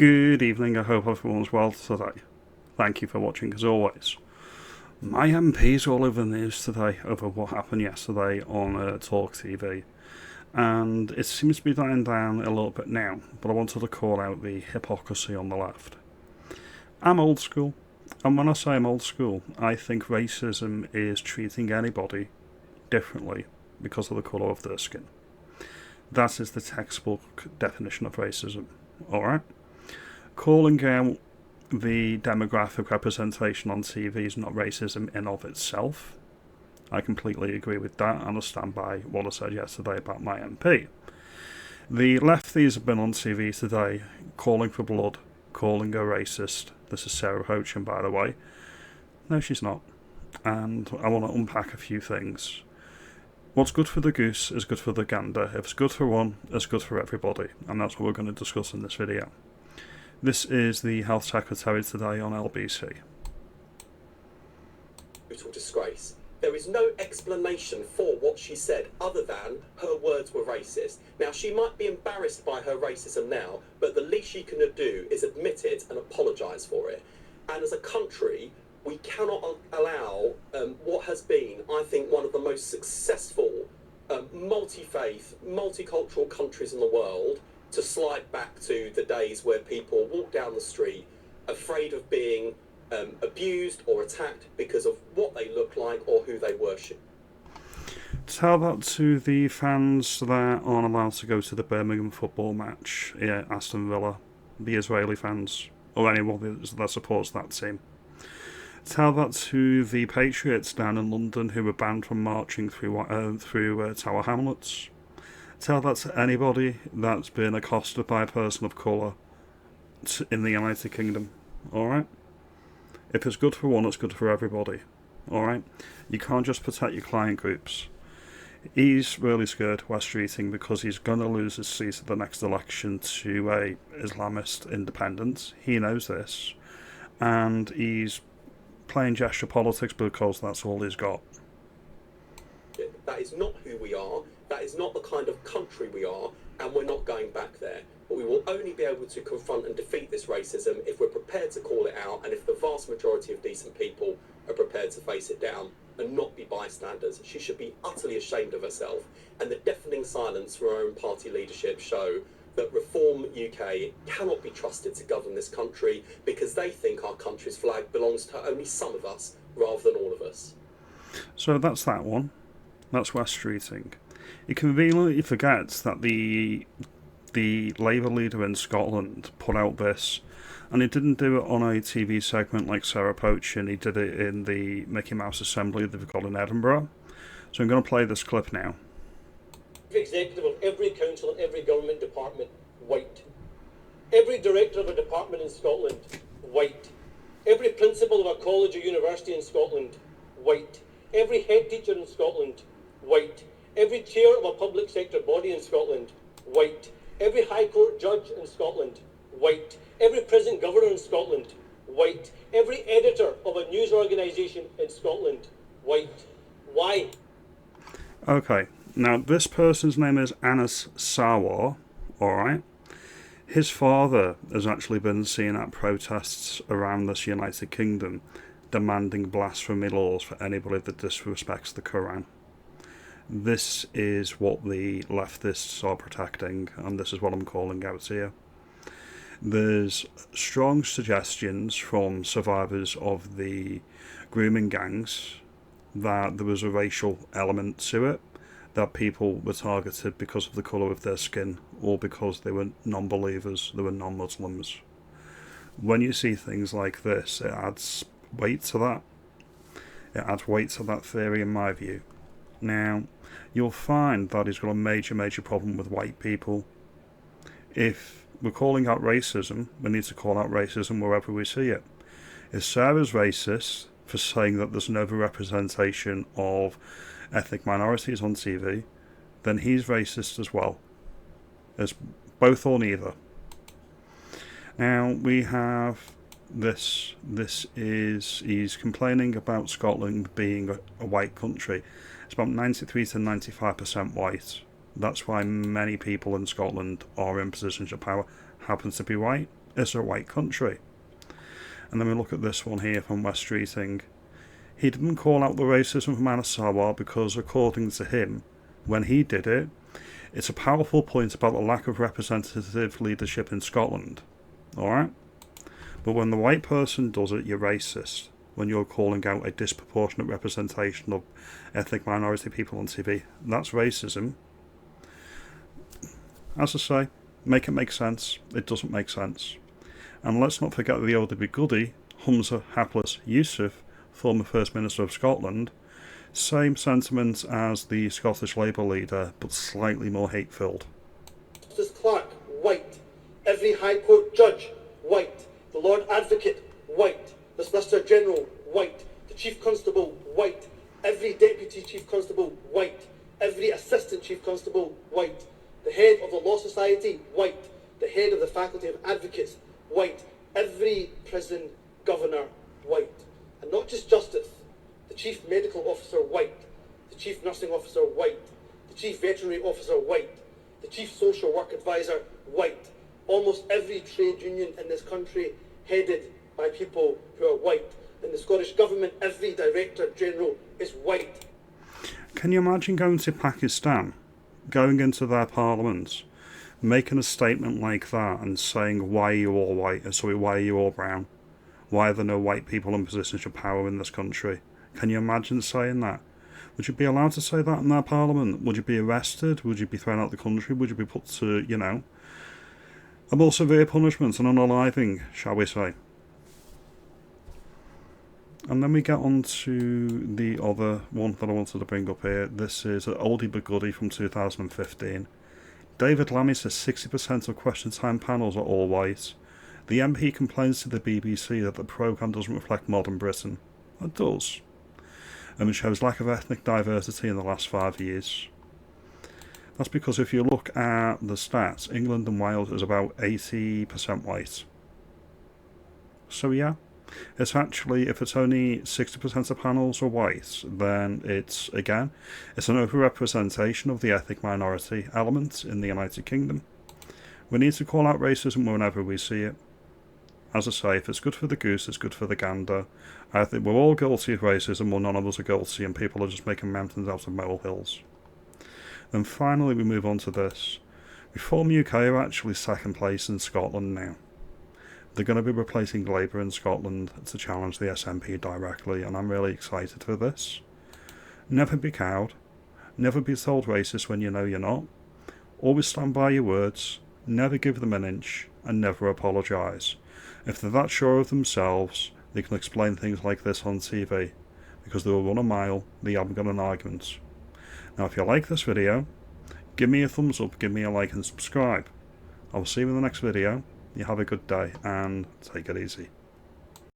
Good evening, I hope everyone's well today. Thank you for watching as always. My MP's all over the news today over what happened yesterday on Talk TV, and it seems to be dying down a little bit now, but I wanted to call out the hypocrisy on the left. I'm old school, and when I say I'm old school, I think racism is treating anybody differently because of the colour of their skin. That is the textbook definition of racism, alright? Calling out the demographic representation on TV is not racism in of itself. I completely agree with that, and I stand by what I said yesterday about my MP. The lefties have been on TV today calling for blood, calling her racist. This is Sarah Pochin, by the way. No, she's not. And I want to unpack a few things. What's good for the goose is good for the gander. If it's good for one, it's good for everybody. And that's what we're going to discuss in this video. This is the Health Secretary today on LBC. Total disgrace. There is no explanation for what she said other than her words were racist. Now, she might be embarrassed by her racism now, but the least she can do is admit it and apologise for it. And as a country, we cannot allow what has been, I think, one of the most successful multi-faith, multicultural countries in the world to slide back to the days where people walk down the street afraid of being abused or attacked because of what they look like or who they worship. Tell that to the fans that aren't allowed to go to the Birmingham football match, Aston Villa, the Israeli fans, or anyone that supports that team. Tell that to the Patriots down in London who were banned from marching through Tower Hamlets. Tell that to anybody that's been accosted by a person of colour in the United Kingdom, alright? If it's good for one, it's good for everybody, alright? You can't just protect your client groups. He's really scared West Streeting because he's going to lose his seat at the next election to a Islamist independent. He knows this, and he's playing gesture politics because that's all he's got. That is not who we are. That is not the kind of country we are, and we're not going back there. But we will only be able to confront and defeat this racism if we're prepared to call it out, and if the vast majority of decent people are prepared to face it down and not be bystanders. She should be utterly ashamed of herself, and the deafening silence from her own party leadership show that Reform UK cannot be trusted to govern this country because they think our country's flag belongs to only some of us rather than all of us. So that's that one. That's West Streeting. He conveniently forgets that the Labour leader in Scotland put out this, and he didn't do it on a TV segment like Sarah Pochin. He did it in the Mickey Mouse Assembly they've got in Edinburgh. So I'm going to play this clip now. Every executive of every council and every government department, white. Every director of a department in Scotland, white. Every principal of a college or university in Scotland, white. Every head teacher in Scotland, white. Every chair of a public sector body in Scotland, white. Every High Court judge in Scotland, white. Every prison governor in Scotland, white. Every editor of a news organisation in Scotland, white. Why? Okay, now this person's name is Anas Sarwar, alright? His father has actually been seen at protests around this United Kingdom demanding blasphemy laws for anybody that disrespects the Quran. This is what the leftists are protecting, and this is what I'm calling out here. There's strong suggestions from survivors of the grooming gangs that there was a racial element to it, that people were targeted because of the colour of their skin or because they were non-believers, they were non-Muslims. When you see things like this, it adds weight to that. It adds weight to that theory in my view. Now, you'll find that he's got a major problem with white people. If we're calling out racism, we need to call out racism wherever we see it. If Sarah's racist for saying that there's no representation of ethnic minorities on TV, then he's racist as well. It's both or neither. Now, we have this is, he's complaining about Scotland being a white country. It's about 93 to 95% white. That's why many people in Scotland are in positions of power happen to be white. It's a white country. And then we look at this one here from West Streeting. He didn't call out the racism from Anas Sarwar because, according to him, when he did it, it's a powerful point about the lack of representative leadership in Scotland. Alright? But when the white person does it, you're racist. When you're calling out a disproportionate representation of ethnic minority people on TV, that's racism. As I say, make it make sense. It doesn't make sense. And let's not forget the oldie goodie, Humza Hapless Yousaf, former First Minister of Scotland. Same sentiments as the Scottish Labour leader, but slightly more hate-filled. Justice Clark, white. Every High Court judge, white. The Lord Advocate, white. The Solicitor General, white. The Chief Constable, white. Every Deputy Chief Constable, white. Every Assistant Chief Constable, white. The head of the Law Society, white. The head of the Faculty of Advocates, white. Every prison governor, white. And not just justice. The Chief Medical Officer, white. The Chief Nursing Officer, white. The Chief Veterinary Officer, white. The Chief Social Work Advisor, white. Almost every trade union in this country headed by people who are white. In the Scottish Government, every Director General is white. Can you imagine going to Pakistan, going into their parliament, making a statement like that and saying, why are you all white? Sorry, why are you all brown? Why are there no white people in positions of power in this country? Can you imagine saying that? Would you be allowed to say that in their parliament? Would you be arrested? Would you be thrown out of the country? Would you be put to, a more severe punishment and unaliving, shall we say? And then we get on to the other one that I wanted to bring up here. This is an oldie but goodie from 2015. David Lammy says 60% of question time panels are all white. The MP complains to the BBC that the programme doesn't reflect modern Britain. It does. And it shows lack of ethnic diversity in the last 5 years. That's because if you look at the stats, England and Wales is about 80% white. So yeah, it's actually, if it's only 60% of panels are white, then it's an overrepresentation of the ethnic minority element in the United Kingdom. We need to call out racism whenever we see it. As I say, if it's good for the goose, it's good for the gander. I think we're all guilty of racism, or none of us are guilty, and people are just making mountains out of molehills. Then finally we move on to this. Reform UK are actually second place in Scotland now. They're going to be replacing Labour in Scotland to challenge the SNP directly, and I'm really excited for this. Never be cowed. Never be told racist when you know you're not. Always stand by your words. Never give them an inch, and never apologise. If they're that sure of themselves, they can explain things like this on TV, because they will run a mile, they haven't got an argument. Now if you like this video, give me a thumbs up, give me a like and subscribe. I will see you in the next video. You have a good day and take it easy.